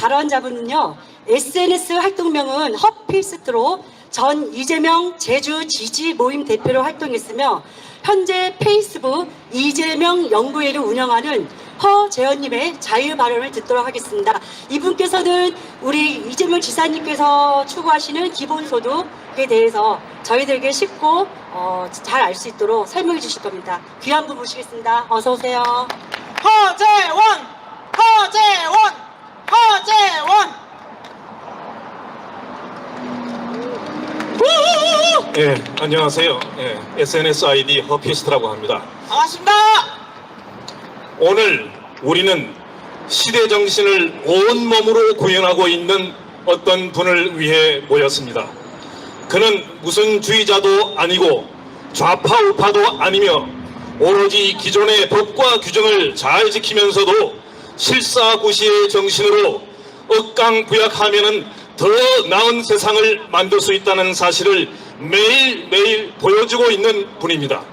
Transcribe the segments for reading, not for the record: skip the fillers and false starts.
발언자분은요, SNS 활동명은 허피스트로 전 이재명 제주 지지 모임 대표로 활동했으며 현재 페이스북 이재명 연구회를 운영하는 허재현님의 자유 발언을 듣도록 하겠습니다. 이분께서는 우리 이재명 지사님께서 추구하시는 기본소득에 대해서 저희들에게 쉽고 잘 알 수 있도록 설명해 주실 겁니다. 귀한 분 모시겠습니다. 어서 오세요. 허재원! 예, 안녕하세요. SNS 아이디 허피스트라고 합니다. 반갑습니다. 오늘 우리는 시대 정신을 온몸으로 구현하고 있는 어떤 분을 위해 모였습니다. 그는 무슨 주의자도 아니고 좌파 우파도 아니며 오로지 기존의 법과 규정을 잘 지키면서도 실사구시의 정신으로 억강부약하면은 더 나은 세상을 만들 수 있다는 사실을 매일매일 보여주고 있는 분입니다.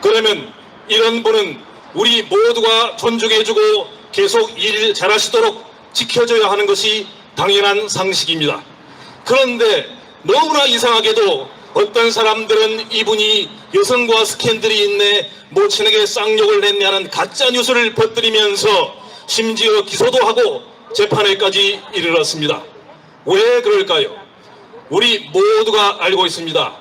그러면 이런 분은 우리 모두가 존중해주고 계속 일 잘하시도록 지켜줘야 하는 것이 당연한 상식입니다. 그런데 너무나 이상하게도 어떤 사람들은 이분이 여성과 스캔들이 있네, 모친에게 쌍욕을 냈네 하는 가짜뉴스를 퍼뜨리면서 심지어 기소도 하고 재판에까지 이르렀습니다. 왜 그럴까요? 우리 모두가 알고 있습니다.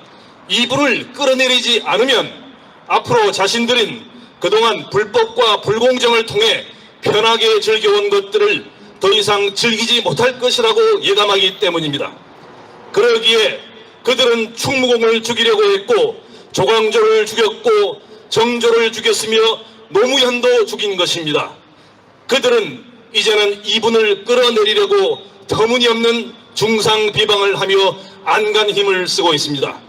이분을 끌어내리지 않으면 앞으로 자신들은 그동안 불법과 불공정을 통해 편하게 즐겨온 것들을 더 이상 즐기지 못할 것이라고 예감하기 때문입니다. 그러기에 그들은 충무공을 죽이려고 했고 조광조를 죽였고 정조를 죽였으며 노무현도 죽인 것입니다. 그들은 이제는 이분을 끌어내리려고 터무니없는 중상 비방을 하며 안간 힘을 쓰고 있습니다.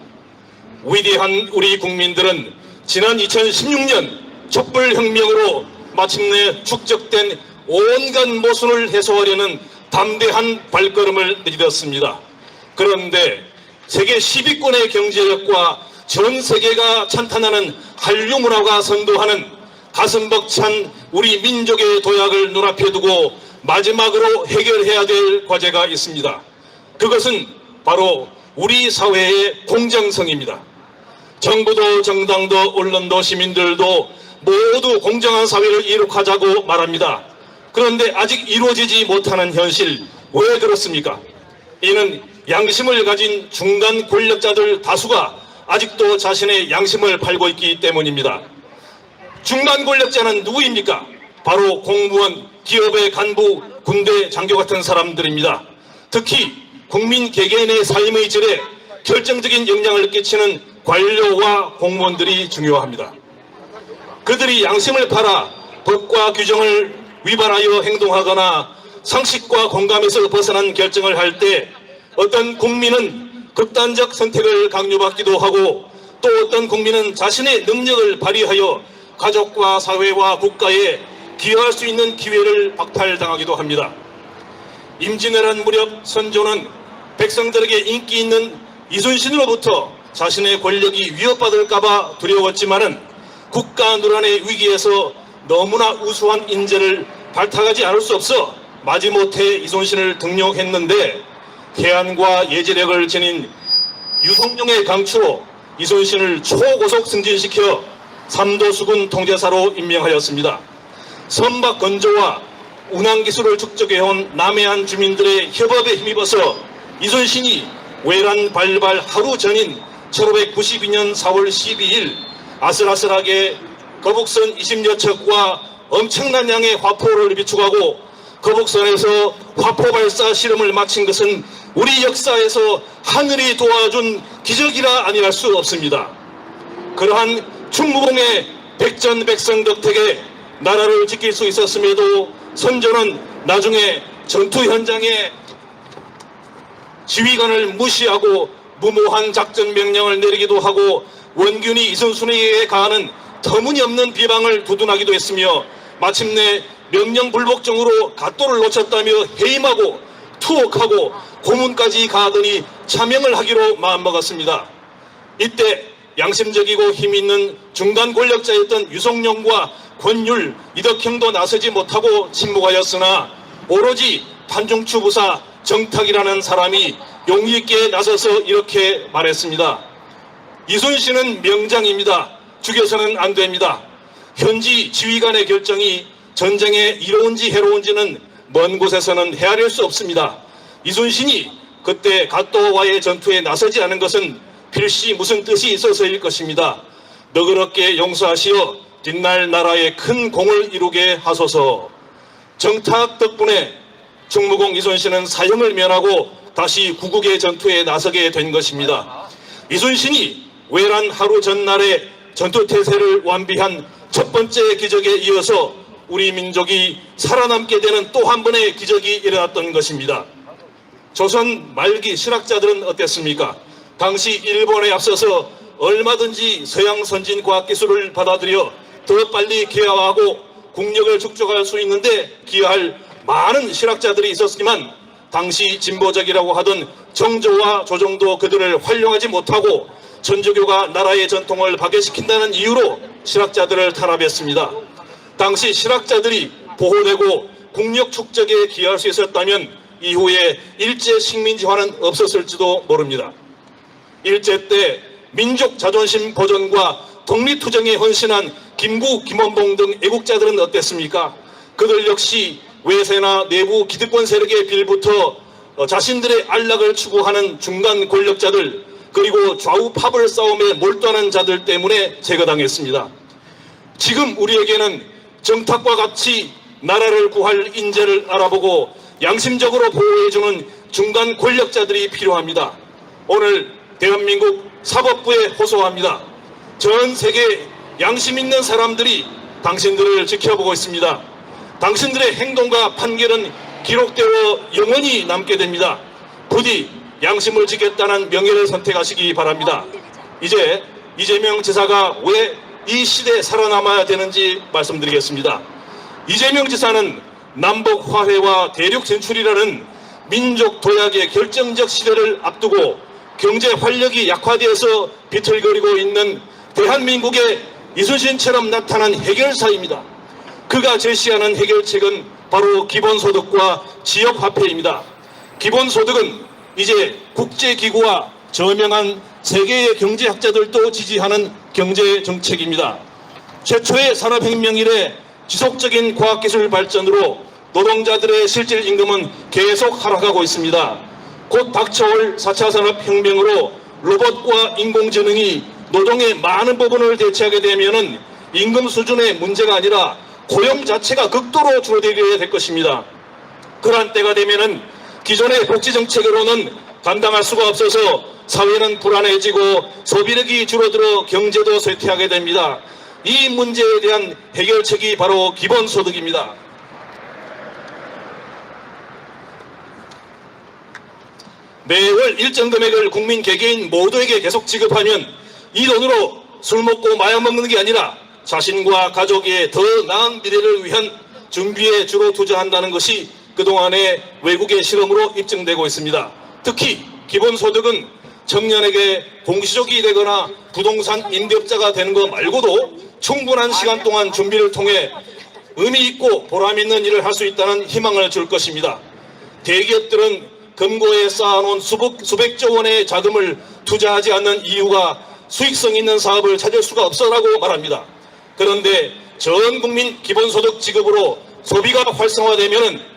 위대한 우리 국민들은 지난 2016년 촛불혁명으로 마침내 축적된 온갖 모순을 해소하려는 담대한 발걸음을 내딛었습니다. 그런데 세계 10위권의 경제력과 전 세계가 찬탄하는 한류 문화가 선도하는 가슴 벅찬 우리 민족의 도약을 눈앞에 두고 마지막으로 해결해야 될 과제가 있습니다. 그것은 바로 우리 사회의 공정성입니다. 정부도 정당도 언론도 시민들도 모두 공정한 사회를 이룩하자고 말합니다. 그런데 아직 이루어지지 못하는 현실, 왜 그렇습니까? 이는 양심을 가진 중간 권력자들 다수가 아직도 자신의 양심을 팔고 있기 때문입니다. 중간 권력자는 누구입니까? 바로 공무원, 기업의 간부, 군대, 장교 같은 사람들입니다. 특히 국민 개개인의 삶의 질에 결정적인 영향을 끼치는 관료와 공무원들이 중요합니다. 그들이 양심을 팔아 법과 규정을 위반하여 행동하거나 상식과 공감에서 벗어난 결정을 할 때 어떤 국민은 극단적 선택을 강요받기도 하고 또 어떤 국민은 자신의 능력을 발휘하여 가족과 사회와 국가에 기여할 수 있는 기회를 박탈당하기도 합니다. 임진왜란 무렵 선조는 백성들에게 인기 있는 이순신으로부터 자신의 권력이 위협받을까봐 두려웠지만은 국가 누란의 위기에서 너무나 우수한 인재를 발탁하지 않을 수 없어 마지못해 이순신을 등용했는데 태안과 예지력을 지닌 유성룡의 강추로 이순신을 초고속 승진시켜 삼도수군 통제사로 임명하였습니다. 선박 건조와 운항기술을 축적해온 남해안 주민들의 협업에 힘입어서 이순신이 외란 발발 하루 전인 1592년 4월 12일 아슬아슬하게 거북선 20여 척과 엄청난 양의 화포를 비축하고 거북선에서 화포 발사 실험을 마친 것은 우리 역사에서 하늘이 도와준 기적이라 아니할 수 없습니다. 그러한 충무공의 백전백승 덕택에 나라를 지킬 수 있었음에도 선조는 나중에 전투 현장에 지휘관을 무시하고 무모한 작전 명령을 내리기도 하고 원균이 이순신에게 가하는 터무니없는 비방을 두둔하기도 했으며 마침내 명령 불복종으로 갓도를 놓쳤다며 해임하고 투옥하고 고문까지 가하더니 차명을 하기로 마음먹었습니다. 이때 양심적이고 힘있는 중간 권력자였던 유성룡과 권율, 이덕형도 나서지 못하고 침묵하였으나 오로지 판중추 부사 정탁이라는 사람이 용기 있게 나서서 이렇게 말했습니다. 이순신은 명장입니다. 죽여서는 안 됩니다. 현지 지휘관의 결정이 전쟁에 이로운지 해로운지는 먼 곳에서는 헤아릴 수 없습니다. 이순신이 그때 갓도와의 전투에 나서지 않은 것은 필시 무슨 뜻이 있어서일 것입니다. 너그럽게 용서하시어 뒷날 나라에 큰 공을 이루게 하소서. 정탁 덕분에 충무공 이순신은 사형을 면하고 다시 구국의 전투에 나서게 된 것입니다. 이순신이 외란 하루 전날에 전투태세를 완비한 첫 번째 기적에 이어서 우리 민족이 살아남게 되는 또 한 번의 기적이 일어났던 것입니다. 조선 말기 실학자들은 어땠습니까? 당시 일본에 앞서서 얼마든지 서양 선진 과학기술을 받아들여 더 빨리 개화하고 국력을 축적할 수 있는데 기여할 많은 실학자들이 있었지만 당시 진보적이라고 하던 정조와 조정도 그들을 활용하지 못하고 천주교가 나라의 전통을 파괴시킨다는 이유로 실학자들을 탄압했습니다. 당시 실학자들이 보호되고 국력 축적에 기여할 수 있었다면 이후에 일제 식민지화는 없었을지도 모릅니다. 일제 때 민족 자존심 보존과 독립투쟁에 헌신한 김구, 김원봉 등 애국자들은 어땠습니까? 그들 역시 외세나 내부 기득권 세력의 빌부터 자신들의 안락을 추구하는 중간 권력자들 그리고 좌우 파벌 싸움에 몰두하는 자들 때문에 제거당했습니다. 지금 우리에게는 정탁과 같이 나라를 구할 인재를 알아보고 양심적으로 보호해주는 중간 권력자들이 필요합니다. 오늘 대한민국 사법부에 호소합니다. 전 세계 양심 있는 사람들이 당신들을 지켜보고 있습니다. 당신들의 행동과 판결은 기록되어 영원히 남게 됩니다. 부디 양심을 지켰다는 명예를 선택하시기 바랍니다. 이제 이재명 지사가 왜 이 시대에 살아남아야 되는지 말씀드리겠습니다. 이재명 지사는 남북 화해와 대륙 진출이라는 민족 도약의 결정적 시대를 앞두고 경제 활력이 약화되어서 비틀거리고 있는 대한민국의 이순신처럼 나타난 해결사입니다. 그가 제시하는 해결책은 바로 기본소득과 지역화폐입니다. 기본소득은 이제 국제기구와 저명한 세계의 경제학자들도 지지하는 경제정책입니다. 최초의 산업혁명 이래 지속적인 과학기술 발전으로 노동자들의 실질 임금은 계속 하락하고 있습니다. 곧 닥쳐올 4차 산업혁명으로 로봇과 인공지능이 노동의 많은 부분을 대체하게 되면 임금 수준의 문제가 아니라 고용 자체가 극도로 줄어들게 될 것입니다. 그러한 때가 되면 기존의 복지정책으로는 감당할 수가 없어서 사회는 불안해지고 소비력이 줄어들어 경제도 쇠퇴하게 됩니다. 이 문제에 대한 해결책이 바로 기본소득입니다. 매월 일정 금액을 국민 개개인 모두에게 계속 지급하면 이 돈으로 술 먹고 마약 먹는 게 아니라 자신과 가족의 더 나은 미래를 위한 준비에 주로 투자한다는 것이 그동안의 외국의 실험으로 입증되고 있습니다. 특히 기본소득은 청년에게 공시족이 되거나 부동산 임대업자가 되는 것 말고도 충분한 시간 동안 준비를 통해 의미 있고 보람 있는 일을 할 수 있다는 희망을 줄 것입니다. 대기업들은 금고에 쌓아놓은 수백조 원의 자금을 투자하지 않는 이유가 수익성 있는 사업을 찾을 수가 없어라고 말합니다. 그런데 전 국민 기본소득 지급으로 소비가 활성화되면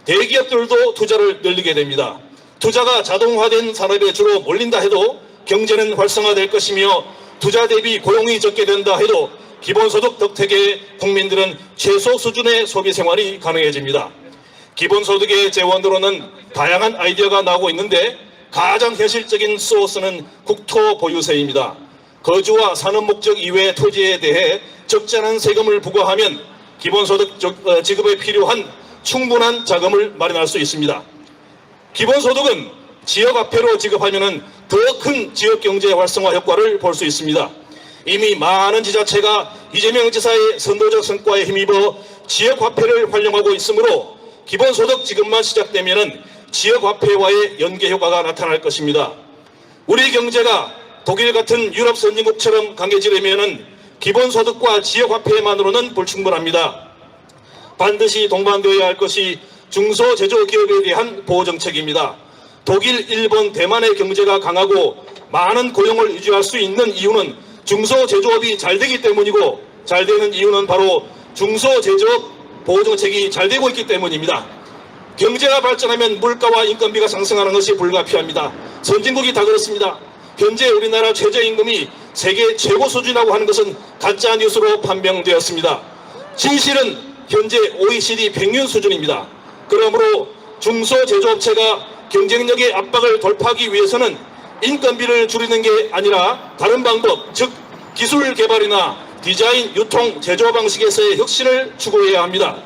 대기업들도 투자를 늘리게 됩니다. 투자가 자동화된 산업에 주로 몰린다 해도 경제는 활성화될 것이며 투자 대비 고용이 적게 된다 해도 기본소득 덕택에 국민들은 최소 수준의 소비 생활이 가능해집니다. 기본소득의 재원으로는 다양한 아이디어가 나오고 있는데 가장 현실적인 소스는 국토 보유세입니다. 거주와 사는 목적 이외의 토지에 대해 적절한 세금을 부과하면 기본소득 지급에 필요한 충분한 자금을 마련할 수 있습니다. 기본소득은 지역화폐로 지급하면 더 큰 지역경제 활성화 효과를 볼 수 있습니다. 이미 많은 지자체가 이재명 지사의 선도적 성과에 힘입어 지역화폐를 활용하고 있으므로 기본소득 지급만 시작되면 지역화폐와의 연계 효과가 나타날 것입니다. 우리 경제가 독일 같은 유럽 선진국처럼 강해지려면 기본소득과 지역화폐만으로는 불충분합니다. 반드시 동반되어야 할 것이 중소제조기업에 대한 보호정책입니다. 독일, 일본, 대만의 경제가 강하고 많은 고용을 유지할 수 있는 이유는 중소제조업이 잘 되기 때문이고, 잘 되는 이유는 바로 중소제조업 보호정책이 잘 되고 있기 때문입니다. 경제가 발전하면 물가와 인건비가 상승하는 것이 불가피합니다. 선진국이 다 그렇습니다. 현재 우리나라 최저임금이 세계 최고 수준이라고 하는 것은 가짜 뉴스로 판명되었습니다. 진실은 현재 OECD 평균 수준입니다. 그러므로 중소제조업체가 경쟁력의 압박을 돌파하기 위해서는 인건비를 줄이는 게 아니라 다른 방법, 즉 기술 개발이나 디자인, 유통, 제조 방식에서의 혁신을 추구해야 합니다.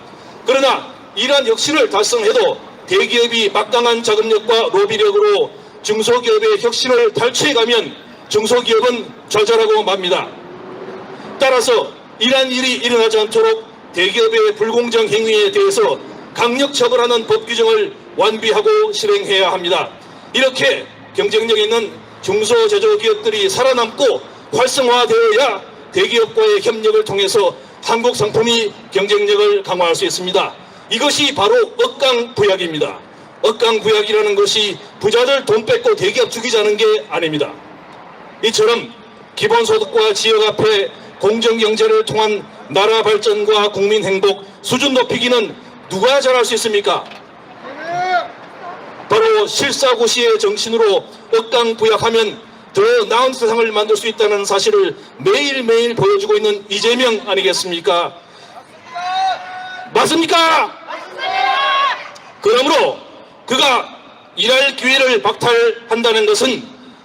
그러나 이러한 혁신을 달성해도 대기업이 막강한 자금력과 로비력으로 중소기업의 혁신을 탈취해가면 중소기업은 좌절하고 맙니다. 따라서 이러한 일이 일어나지 않도록 대기업의 불공정 행위에 대해서 강력 처벌하는 법 규정을 완비하고 실행해야 합니다. 이렇게 경쟁력 있는 중소제조기업들이 살아남고 활성화되어야 대기업과의 협력을 통해서 한국 상품이 경쟁력을 강화할 수 있습니다. 이것이 바로 억강부약입니다. 억강부약이라는 것이 부자들 돈 뺏고 대기업 죽이자는 게 아닙니다. 이처럼 기본소득과 지역 앞에 공정경제를 통한 나라 발전과 국민 행복 수준 높이기는 누가 잘할 수 있습니까? 바로 실사고시의 정신으로 억강부약하면 더 나은 세상을 만들 수 있다는 사실을 매일매일 보여주고 있는 이재명 아니겠습니까? 맞습니까? 그러므로 그가 일할 기회를 박탈한다는 것은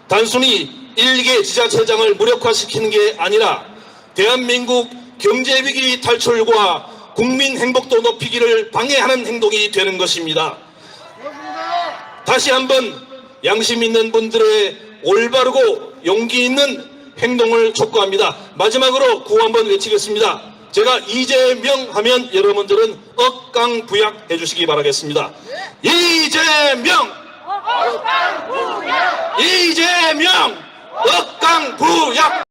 단순히 일개 지자체장을 무력화시키는 게 아니라 대한민국 경제위기 탈출과 국민 행복도 높이기를 방해하는 행동이 되는 것입니다. 다시 한번 양심 있는 분들의 올바르고 용기 있는 행동을 촉구합니다. 마지막으로 구호 한번 외치겠습니다. 제가 이재명 하면 여러분들은 억강부약 해주시기 바라겠습니다. 이재명! 이재명! 억강부약!